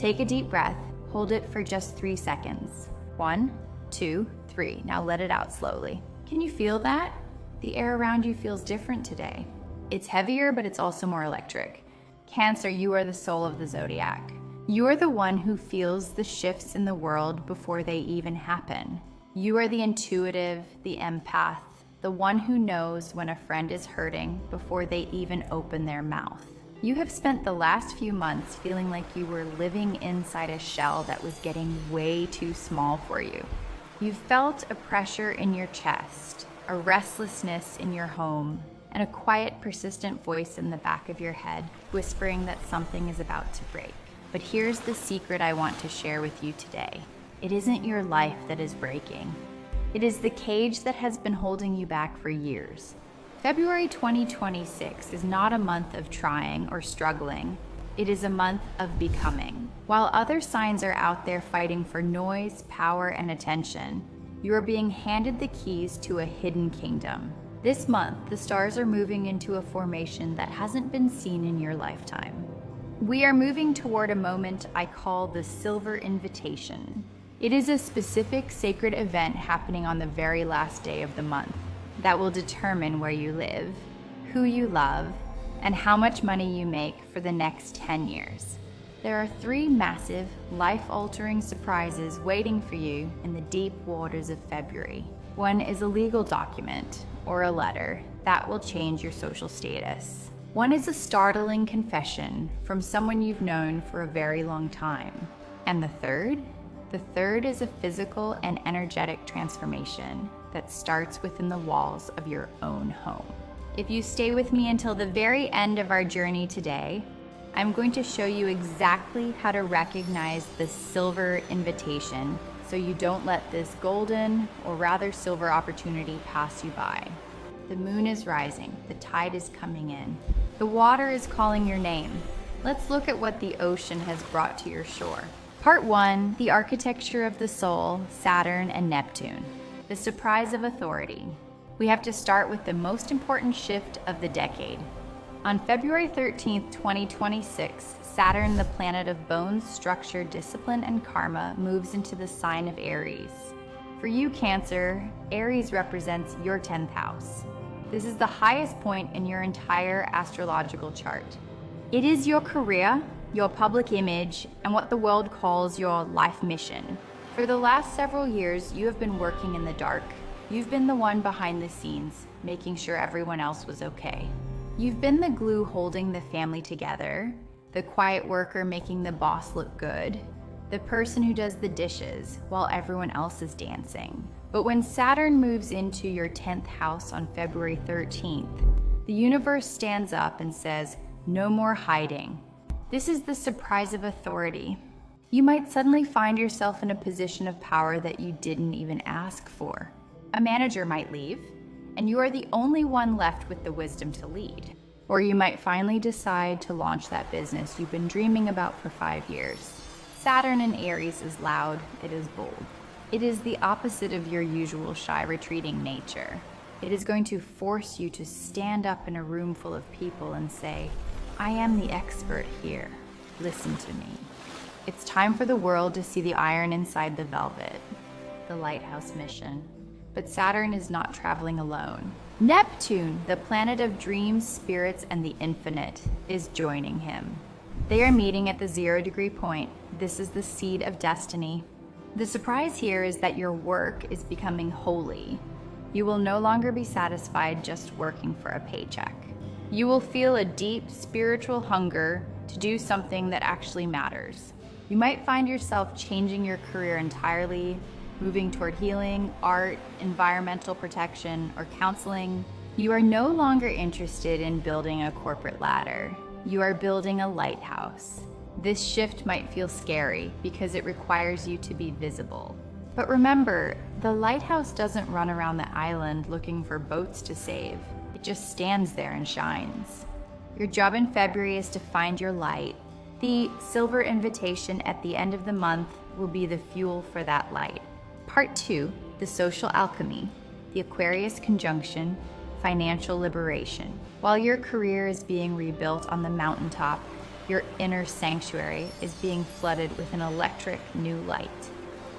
Take a deep breath, hold it for just 3 seconds. 1, 2, 3. Now let it out slowly. Can you feel that? The air around you feels different today. It's heavier, but it's also more electric. Cancer, you are the soul of the Zodiac. You are the one who feels the shifts in the world before they even happen. You are the intuitive, the empath, the one who knows when a friend is hurting before they even open their mouth. You have spent the last few months feeling like you were living inside a shell that was getting way too small for you. You've felt a pressure in your chest, a restlessness in your home, and a quiet, persistent voice in the back of your head whispering that something is about to break. But here's the secret I want to share with you today. It isn't your life that is breaking. It is the cage that has been holding you back for years. February 2026 is not a month of trying or struggling. It is a month of becoming. While other signs are out there fighting for noise, power, and attention, you are being handed the keys to a hidden kingdom. This month, the stars are moving into a formation that hasn't been seen in your lifetime. We are moving toward a moment I call the Silver Invitation. It is a specific sacred event happening on the very last day of the month that will determine where you live, who you love, and how much money you make for the next 10 years. There are 3 massive, life-altering surprises waiting for you in the deep waters of February. One is a legal document, or a letter, that will change your social status. One is a startling confession from someone you've known for a very long time. And the third? The third is a physical and energetic transformation that starts within the walls of your own home. If you stay with me until the very end of our journey today, I'm going to show you exactly how to recognize the silver invitation so you don't let this golden, or rather silver opportunity pass you by. The moon is rising, the tide is coming in. The water is calling your name. Let's look at what the ocean has brought to your shore. Part 1, the architecture of the soul, Saturn and Neptune. The surprise of authority. We have to start with the most important shift of the decade. On February 13th, 2026, Saturn, the planet of bones, structure, discipline, and karma, moves into the sign of Aries. For you, Cancer, Aries represents your 10th house. This is the highest point in your entire astrological chart. It is your career, your public image, and what the world calls your life mission. For the last several years, you have been working in the dark. You've been the one behind the scenes, making sure everyone else was okay. You've been the glue holding the family together, the quiet worker making the boss look good, the person who does the dishes while everyone else is dancing. But when Saturn moves into your 10th house on February 13th, the universe stands up and says, "No more hiding." This is the surprise of authority. You might suddenly find yourself in a position of power that you didn't even ask for. A manager might leave, and you are the only one left with the wisdom to lead. Or you might finally decide to launch that business you've been dreaming about for 5 years. Saturn in Aries is loud, it is bold. It is the opposite of your usual shy, retreating nature. It is going to force you to stand up in a room full of people and say, "I am the expert here. Listen to me." It's time for the world to see the iron inside the velvet, the lighthouse mission. But Saturn is not traveling alone. Neptune, the planet of dreams, spirits, and the infinite, is joining him. They are meeting at the 0-degree point. This is the seed of destiny. The surprise here is that your work is becoming holy. You will no longer be satisfied just working for a paycheck. You will feel a deep spiritual hunger to do something that actually matters. You might find yourself changing your career entirely, moving toward healing, art, environmental protection, or counseling. You are no longer interested in building a corporate ladder. You are building a lighthouse. This shift might feel scary because it requires you to be visible. But remember, the lighthouse doesn't run around the island looking for boats to save. It just stands there and shines. Your job in February is to find your light. The silver invitation at the end of the month will be the fuel for that light. Part 2, the social alchemy, the Aquarius conjunction, financial liberation. While your career is being rebuilt on the mountaintop, Your inner sanctuary is being flooded with an electric new light.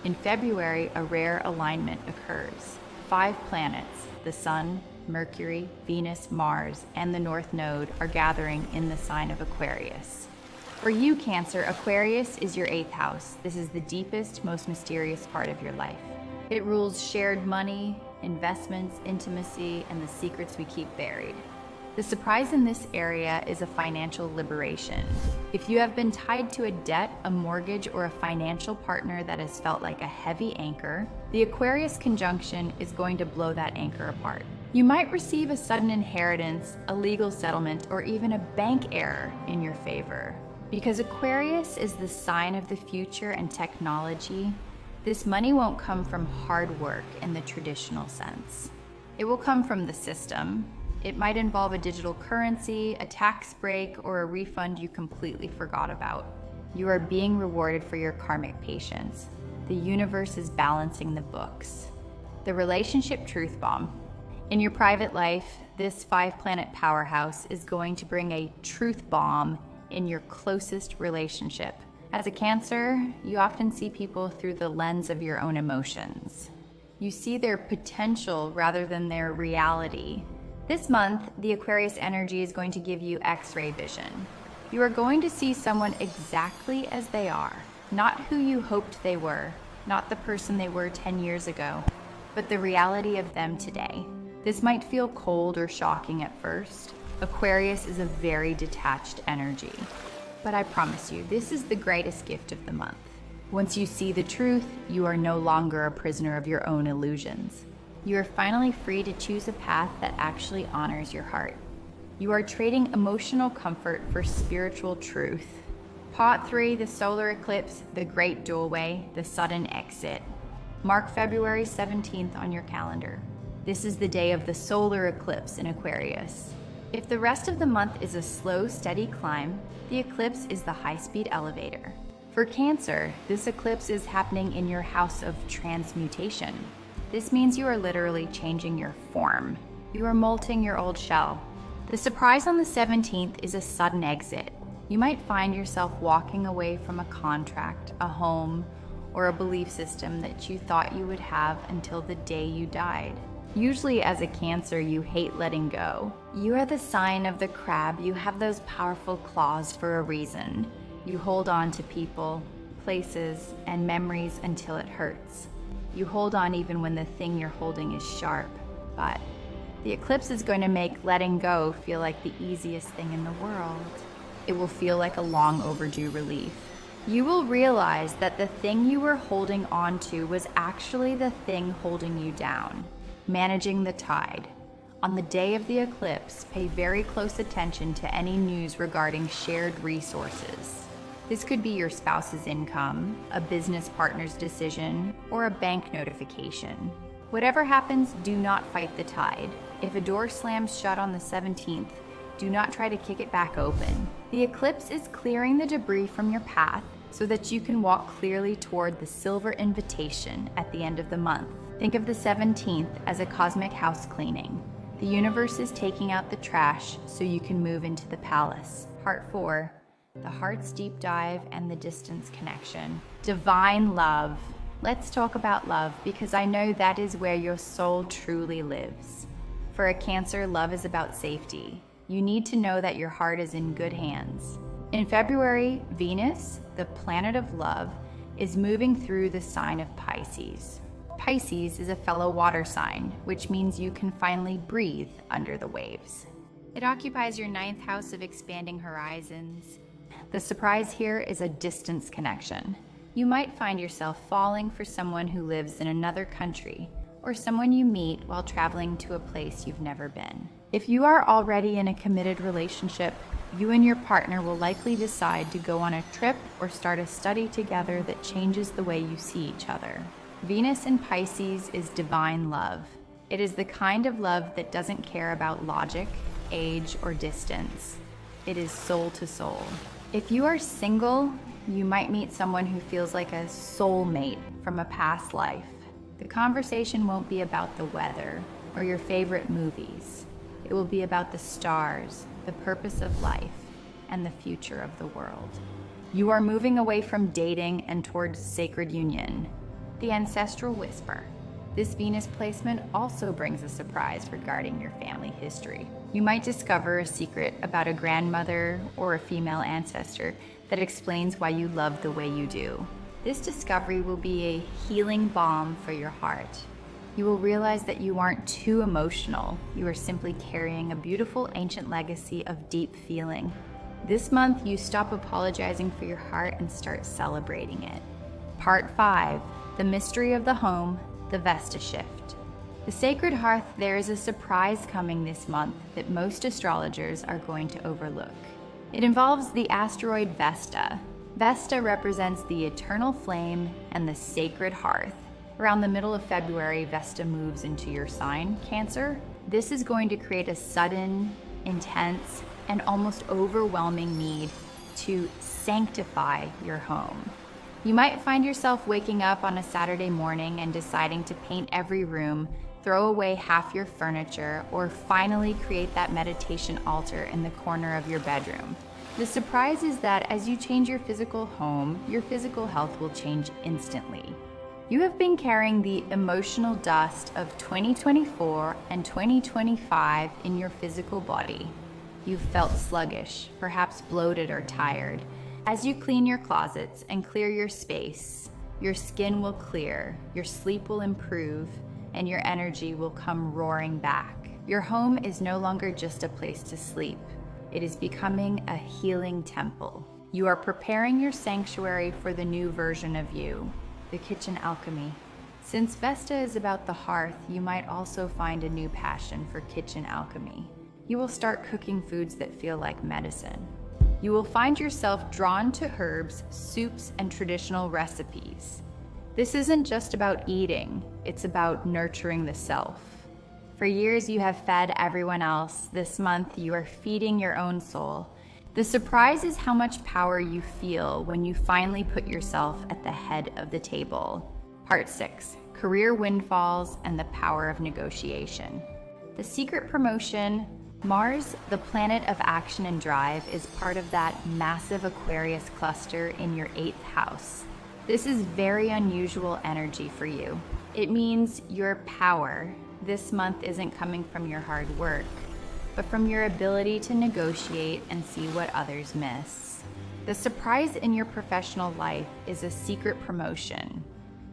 In February, a rare alignment occurs. 5 planets, the Sun, Mercury, Venus, Mars, and the North Node are gathering in the sign of Aquarius. For you, Cancer, Aquarius is your 8th house. This is the deepest, most mysterious part of your life. It rules shared money, investments, intimacy, and the secrets we keep buried. The surprise in this area is a financial liberation. If you have been tied to a debt, a mortgage, or a financial partner that has felt like a heavy anchor, the Aquarius conjunction is going to blow that anchor apart. You might receive a sudden inheritance, a legal settlement, or even a bank error in your favor. Because Aquarius is the sign of the future and technology, this money won't come from hard work in the traditional sense. It will come from the system. It might involve a digital currency, a tax break, or a refund you completely forgot about. You are being rewarded for your karmic patience. The universe is balancing the books. The relationship truth bomb. In your private life, this 5-planet powerhouse is going to bring a truth bomb in your closest relationship. As a Cancer, you often see people through the lens of your own emotions. You see their potential rather than their reality. This month, the Aquarius energy is going to give you X-ray vision. You are going to see someone exactly as they are, not who you hoped they were, not the person they were 10 years ago, but the reality of them today. This might feel cold or shocking at first. Aquarius is a very detached energy, but I promise you, this is the greatest gift of the month. Once you see the truth, you are no longer a prisoner of your own illusions. You are finally free to choose a path that actually honors your heart. You are trading emotional comfort for spiritual truth. Pot 3, the solar eclipse, the great doorway, the sudden exit. Mark February 17th on your calendar. This is the day of the solar eclipse in Aquarius. If the rest of the month is a slow, steady climb, the eclipse is the high-speed elevator. For Cancer, this eclipse is happening in your house of transmutation. This means you are literally changing your form. You are molting your old shell. The surprise on the 17th is a sudden exit. You might find yourself walking away from a contract, a home, or a belief system that you thought you would have until the day you died. Usually as a Cancer, you hate letting go. You are the sign of the crab. You have those powerful claws for a reason. You hold on to people, places, and memories until it hurts. You hold on even when the thing you're holding is sharp. But the eclipse is going to make letting go feel like the easiest thing in the world. It will feel like a long overdue relief. You will realize that the thing you were holding on to was actually the thing holding you down. Managing the tide. On the day of the eclipse, pay very close attention to any news regarding shared resources. This could be your spouse's income, a business partner's decision, or a bank notification. Whatever happens, do not fight the tide. If a door slams shut on the 17th, do not try to kick it back open. The eclipse is clearing the debris from your path so that you can walk clearly toward the silver invitation at the end of the month. Think of the 17th as a cosmic house cleaning. The universe is taking out the trash so you can move into the palace. Part 4. The heart's deep dive and the distance connection. Divine love. Let's talk about love because I know that is where your soul truly lives. For a Cancer, love is about safety. You need to know that your heart is in good hands. In February, Venus, the planet of love, is moving through the sign of Pisces. Pisces is a fellow water sign, which means you can finally breathe under the waves. It occupies your 9th house of expanding horizons. The surprise here is a distance connection. You might find yourself falling for someone who lives in another country, or someone you meet while traveling to a place you've never been. If you are already in a committed relationship, you and your partner will likely decide to go on a trip or start a study together that changes the way you see each other. Venus in Pisces is divine love. It is the kind of love that doesn't care about logic, age, or distance. It is soul to soul. If you are single, you might meet someone who feels like a soulmate from a past life. The conversation won't be about the weather or your favorite movies. It will be about the stars, the purpose of life. and the future of the world. You are moving away from dating and towards sacred union. The ancestral whisper. This Venus placement also brings a surprise regarding your family history. You might discover a secret about a grandmother or a female ancestor that explains why you love the way you do. This discovery will be a healing balm for your heart. You will realize that you aren't too emotional. You are simply carrying a beautiful ancient legacy of deep feeling. This month, you stop apologizing for your heart and start celebrating it. Part 5, the mystery of the home, the Vesta shift. The sacred hearth, there is a surprise coming this month that most astrologers are going to overlook. It involves the asteroid Vesta. Vesta represents the eternal flame and the sacred hearth. Around the middle of February, Vesta moves into your sign, Cancer. This is going to create a sudden, intense, and almost overwhelming need to sanctify your home. You might find yourself waking up on a Saturday morning and deciding to paint every room, throw away half your furniture, or finally create that meditation altar in the corner of your bedroom. The surprise is that as you change your physical home, your physical health will change instantly. You have been carrying the emotional dust of 2024 and 2025 in your physical body. You've felt sluggish, perhaps bloated or tired. As you clean your closets and clear your space, your skin will clear, your sleep will improve, and your energy will come roaring back. Your home is no longer just a place to sleep. It is becoming a healing temple. You are preparing your sanctuary for the new version of you, the kitchen alchemy. Since Vesta is about the hearth, you might also find a new passion for kitchen alchemy. You will start cooking foods that feel like medicine. You will find yourself drawn to herbs, soups, and traditional recipes. This isn't just about eating, it's about nurturing the self. For years you have fed everyone else. This month you are feeding your own soul. The surprise is how much power you feel when you finally put yourself at the head of the table. Part 6, career windfalls and the power of negotiation. The secret promotion. Mars, the planet of action and drive, is part of that massive Aquarius cluster in your 8th house. This is very unusual energy for you. It means your power this month isn't coming from your hard work, but from your ability to negotiate and see what others miss. The surprise in your professional life is a secret promotion.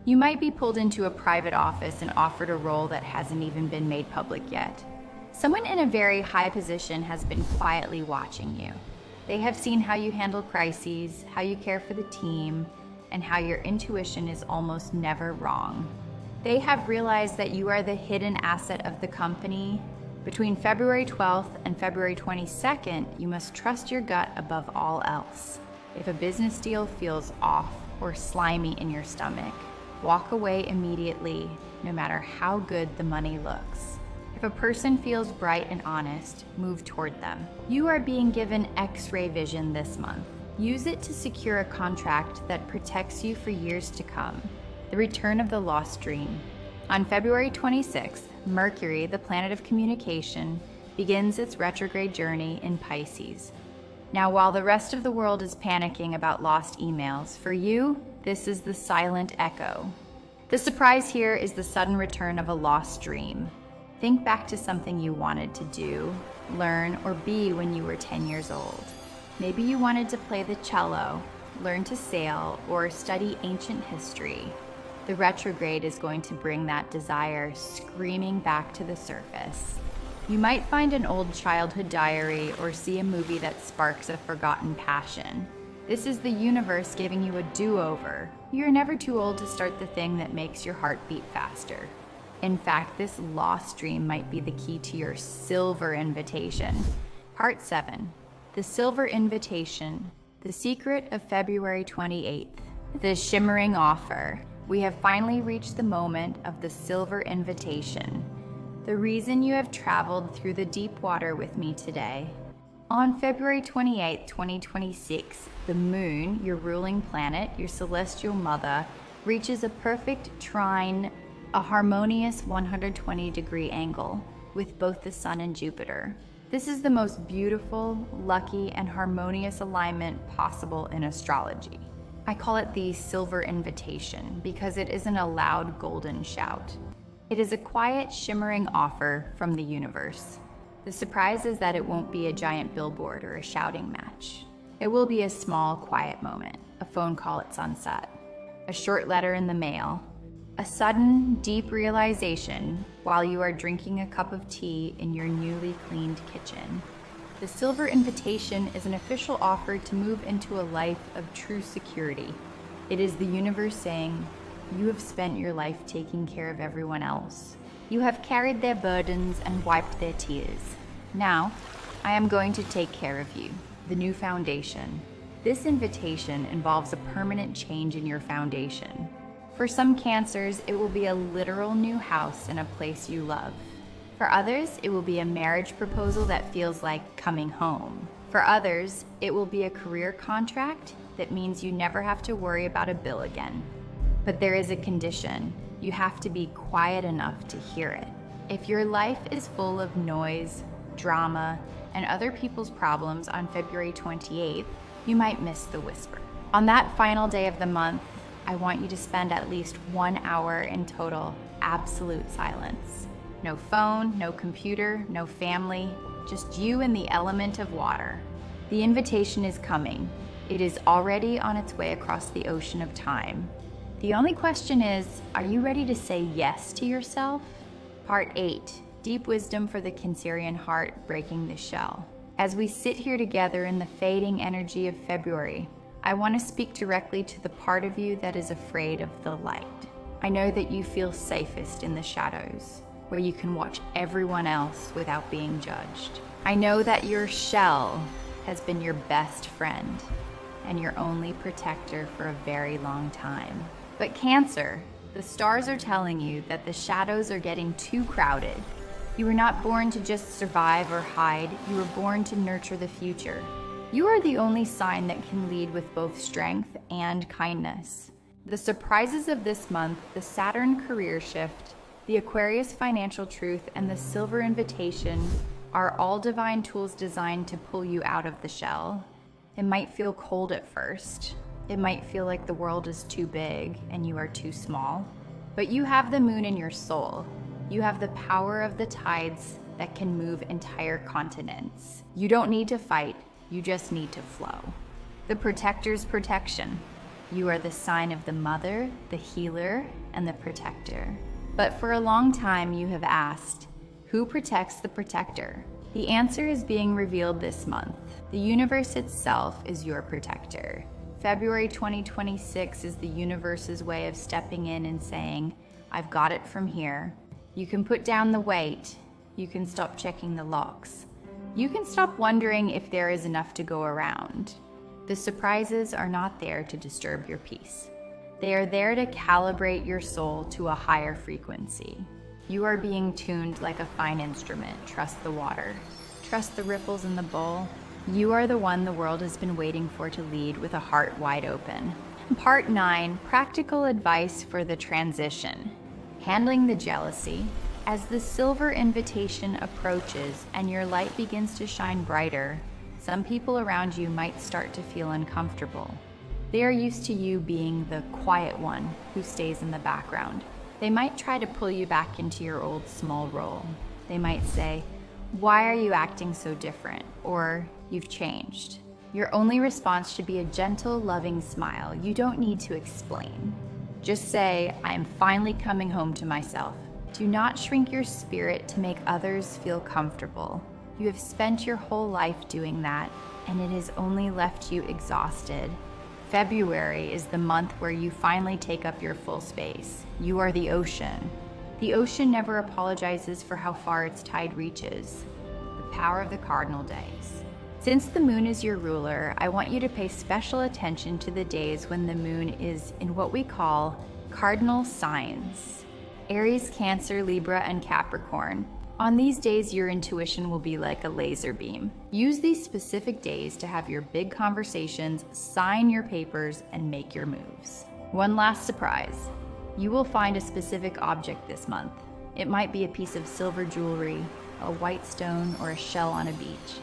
You might be pulled into a private office and offered a role that hasn't even been made public yet. Someone in a very high position has been quietly watching you. They have seen how you handle crises, how you care for the team, and how your intuition is almost never wrong. They have realized that you are the hidden asset of the company. Between February 12th and February 22nd, you must trust your gut above all else. If a business deal feels off or slimy in your stomach, walk away immediately, no matter how good the money looks. If a person feels bright and honest, move toward them. You are being given X-ray vision this month. Use it to secure a contract that protects you for years to come. The return of the lost dream. On February 26th, Mercury, the planet of communication, begins its retrograde journey in Pisces. Now, while the rest of the world is panicking about lost emails, for you, this is the silent echo. The surprise here is the sudden return of a lost dream. Think back to something you wanted to do, learn, or be when you were 10 years old. Maybe you wanted to play the cello, learn to sail, or study ancient history. The retrograde is going to bring that desire screaming back to the surface. You might find an old childhood diary or see a movie that sparks a forgotten passion. This is the universe giving you a do-over. You're never too old to start the thing that makes your heart beat faster. In fact, this lost dream might be the key to your silver invitation. Part 7, the silver invitation, the secret of February 28th, the shimmering offer. We have finally reached the moment of the silver invitation, the reason you have traveled through the deep water with me today. On February 28th, 2026, the moon, your ruling planet, your celestial mother, reaches a perfect trine, a harmonious 120-degree angle with both the sun and Jupiter. This is the most beautiful, lucky, and harmonious alignment possible in astrology. I call it the silver invitation because it isn't a loud golden shout. It is a quiet, shimmering offer from the universe. The surprise is that it won't be a giant billboard or a shouting match. It will be a small, quiet moment, a phone call at sunset, a short letter in the mail, a sudden, deep realization while you are drinking a cup of tea in your newly cleaned kitchen. The silver invitation is an official offer to move into a life of true security. It is the universe saying, you have spent your life taking care of everyone else. You have carried their burdens and wiped their tears. Now, I am going to take care of you, the new foundation. This invitation involves a permanent change in your foundation. For some Cancers, it will be a literal new house in a place you love. For others, it will be a marriage proposal that feels like coming home. For others, it will be a career contract that means you never have to worry about a bill again. But there is a condition. You have to be quiet enough to hear it. If your life is full of noise, drama, and other people's problems on February 28th, you might miss the whisper. On that final day of the month, I want you to spend at least 1 hour in total absolute silence. No phone, no computer, no family, just you and the element of water. The invitation is coming. It is already on its way across the ocean of time. The only question is, are you ready to say yes to yourself? Part 8, Deep Wisdom for the Cancerian Heart, Breaking the Shell. As we sit here together in the fading energy of February, I want to speak directly to the part of you that is afraid of the light. I know that you feel safest in the shadows, where you can watch everyone else without being judged. I know that your shell has been your best friend and your only protector for a very long time. But Cancer, the stars are telling you that the shadows are getting too crowded. You were not born to just survive or hide. You were born to nurture the future. You are the only sign that can lead with both strength and kindness. The surprises of this month, the Saturn career shift, the Aquarius financial truth, and the silver invitation are all divine tools designed to pull you out of the shell. It might feel cold at first. It might feel like the world is too big and you are too small. But you have the moon in your soul. You have the power of the tides that can move entire continents. You don't need to fight. You just need to flow. The protector's protection. You are the sign of the mother, the healer, and the protector. But for a long time you have asked, who protects the protector? The answer is being revealed this month. The universe itself is your protector. February 2026 is the universe's way of stepping in and saying, I've got it from here. You can put down the weight. You can stop checking the locks. You can stop wondering if there is enough to go around. The surprises are not there to disturb your peace. They are there to calibrate your soul to a higher frequency. You are being tuned like a fine instrument. Trust the water. Trust the ripples in the bowl. You are the one the world has been waiting for to lead with a heart wide open. Part 9, Practical Advice for the Transition. Handling the jealousy. As the silver invitation approaches and your light begins to shine brighter, some people around you might start to feel uncomfortable. They are used to you being the quiet one who stays in the background. They might try to pull you back into your old small role. They might say, why are you acting so different? Or, you've changed. Your only response should be a gentle, loving smile. You don't need to explain. Just say, I am finally coming home to myself. Do not shrink your spirit to make others feel comfortable. You have spent your whole life doing that, and it has only left you exhausted. February is the month where you finally take up your full space. You are the ocean. The ocean never apologizes for how far its tide reaches. The power of the cardinal days. Since the moon is your ruler, I want you to pay special attention to the days when the moon is in what we call cardinal signs. Aries, Cancer, Libra, and Capricorn. On these days, your intuition will be like a laser beam. Use these specific days to have your big conversations, sign your papers, and make your moves. One last surprise. You will find a specific object this month. It might be a piece of silver jewelry, a white stone, or a shell on a beach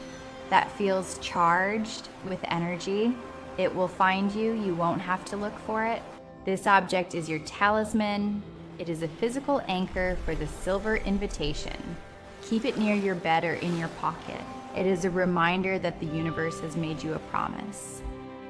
that feels charged with energy. It will find you. You won't have to look for it. This object is your talisman. It is a physical anchor for the silver invitation. Keep it near your bed or in your pocket. It is a reminder that the universe has made you a promise.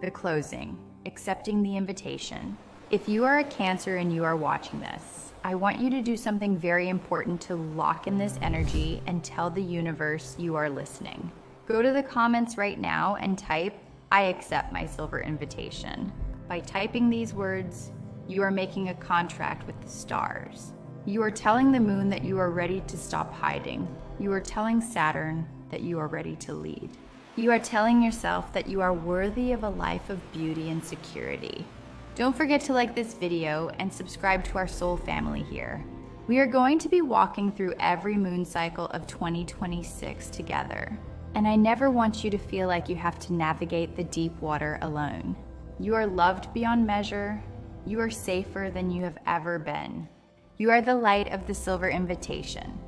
The closing, accepting the invitation. If you are a Cancer and you are watching this, I want you to do something very important to lock in this energy and tell the universe you are listening. Go to the comments right now and type, "I accept my silver invitation." By typing these words, you are making a contract with the stars. You are telling the moon that you are ready to stop hiding. You are telling Saturn that you are ready to lead. You are telling yourself that you are worthy of a life of beauty and security. Don't forget to like this video and subscribe to our soul family here. We are going to be walking through every moon cycle of 2026 together. And I never want you to feel like you have to navigate the deep water alone. You are loved beyond measure. You are safer than you have ever been. You are the light of the silver invitation.